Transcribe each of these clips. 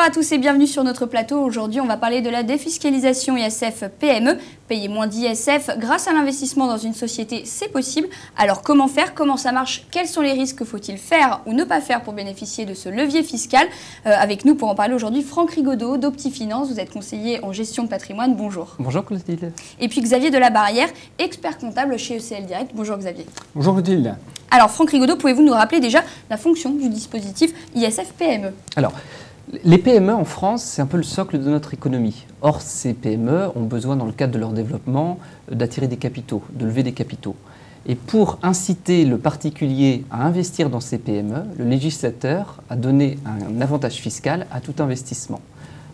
Bonsoir à tous et bienvenue sur notre plateau. Aujourd'hui, on va parler de la défiscalisation ISF PME. Payer moins d'ISF grâce à l'investissement dans une société, c'est possible. Alors comment faire? Comment ça marche? Quels sont les risques que faut-il faire ou ne pas faire pour bénéficier de ce levier fiscal? Avec nous pour en parler aujourd'hui, Franck Rigaudot d'Optifinance. Vous êtes conseiller en gestion de patrimoine. Bonjour. Bonjour Clotilde. Et puis Xavier Delabarrière, expert comptable chez ECL Direct. Bonjour Xavier. Bonjour Clotilde. Alors Franck Rigaudot, pouvez-vous nous rappeler déjà la fonction du dispositif ISF PME? Alors, les PME en France, c'est un peu le socle de notre économie. Or, ces PME ont besoin, dans le cadre de leur développement, d'attirer des capitaux, de lever des capitaux. Et pour inciter le particulier à investir dans ces PME, le législateur a donné un avantage fiscal à tout investissement.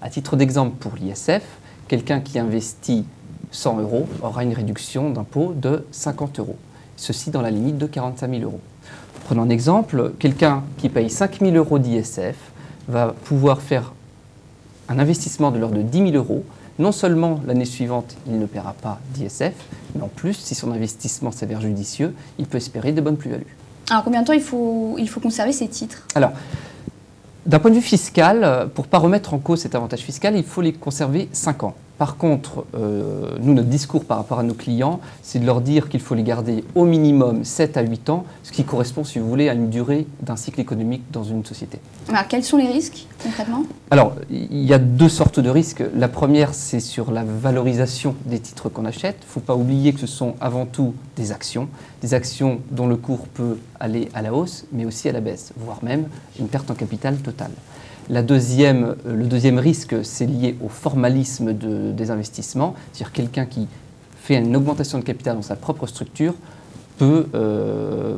À titre d'exemple, pour l'ISF, quelqu'un qui investit 100 € aura une réduction d'impôt de 50 €. Ceci dans la limite de 45 000 €. Prenons un exemple, quelqu'un qui paye 5 000 € d'ISF va pouvoir faire un investissement de l'ordre de 10 000 €. Non seulement l'année suivante, il ne paiera pas d'ISF, mais en plus, si son investissement s'avère judicieux, il peut espérer de bonnes plus-values. Alors combien de temps il faut conserver ces titres? Alors, d'un point de vue fiscal, pour ne pas remettre en cause cet avantage fiscal, il faut les conserver 5 ans. Par contre, nous, notre discours par rapport à nos clients, c'est de leur dire qu'il faut les garder au minimum 7 à 8 ans, ce qui correspond, si vous voulez, à une durée d'un cycle économique dans une société. Alors, quels sont les risques, concrètement? Alors, il y a deux sortes de risques. La première, c'est sur la valorisation des titres qu'on achète. Il ne faut pas oublier que ce sont avant tout des actions dont le cours peut aller à la hausse, mais aussi à la baisse, voire même une perte en capital totale. Le deuxième risque, c'est lié au formalisme des investissements, c'est-à-dire quelqu'un qui fait une augmentation de capital dans sa propre structure peut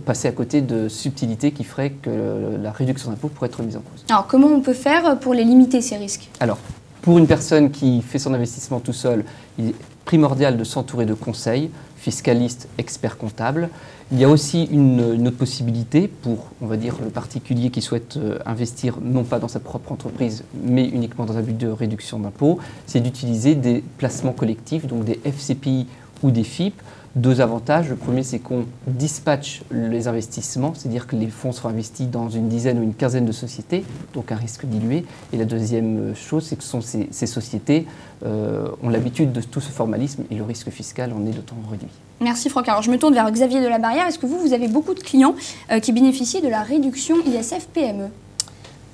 passer à côté de subtilités qui feraient que la réduction d'impôt pourrait être mise en cause. Alors comment on peut faire pour les limiter, ces risques? Alors, pour une personne qui fait son investissement tout seul, il est primordial de s'entourer de conseils, fiscalistes, experts comptables. Il y a aussi une autre possibilité pour, on va dire, le particulier qui souhaite investir non pas dans sa propre entreprise, mais uniquement dans un but de réduction d'impôt, c'est d'utiliser des placements collectifs, donc des FCPI ou des FIP. Deux avantages. Le premier, c'est qu'on dispatche les investissements, c'est-à-dire que les fonds seront investis dans une dizaine ou une quinzaine de sociétés, donc un risque dilué. Et la deuxième chose, c'est que ces sociétés ont l'habitude de tout ce formalisme et le risque fiscal en est d'autant réduit. Merci Franck. Alors je me tourne vers Xavier Delabarrière. Est-ce que vous avez beaucoup de clients qui bénéficient de la réduction ISF PME?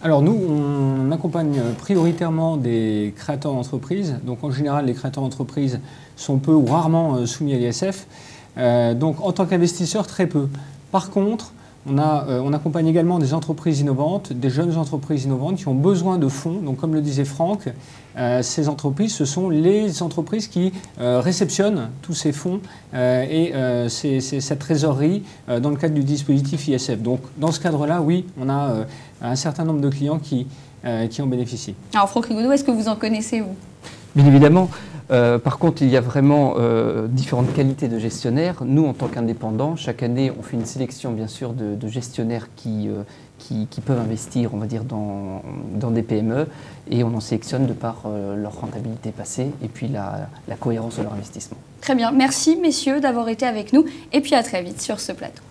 Alors nous, on accompagne prioritairement des créateurs d'entreprises. Donc en général, les créateurs d'entreprises sont peu ou rarement soumis à l'ISF. Donc en tant qu'investisseur, très peu. Par contre, on accompagne également des entreprises innovantes, des jeunes entreprises innovantes qui ont besoin de fonds. Donc comme le disait Franck, ces entreprises, ce sont les entreprises qui réceptionnent tous ces fonds et cette trésorerie dans le cadre du dispositif ISF. Donc dans ce cadre-là, oui, on a un certain nombre de clients qui en bénéficient. Alors Franck Rigaudot, est-ce que vous en connaissez, vous? Bien évidemment. Par contre, il y a vraiment différentes qualités de gestionnaires. Nous, en tant qu'indépendants, chaque année, on fait une sélection, bien sûr, de gestionnaires qui peuvent investir, on va dire, dans des PME, et on en sélectionne de par leur rentabilité passée et puis la cohérence de leur investissement. Très bien. Merci, messieurs, d'avoir été avec nous, et puis à très vite sur ce plateau.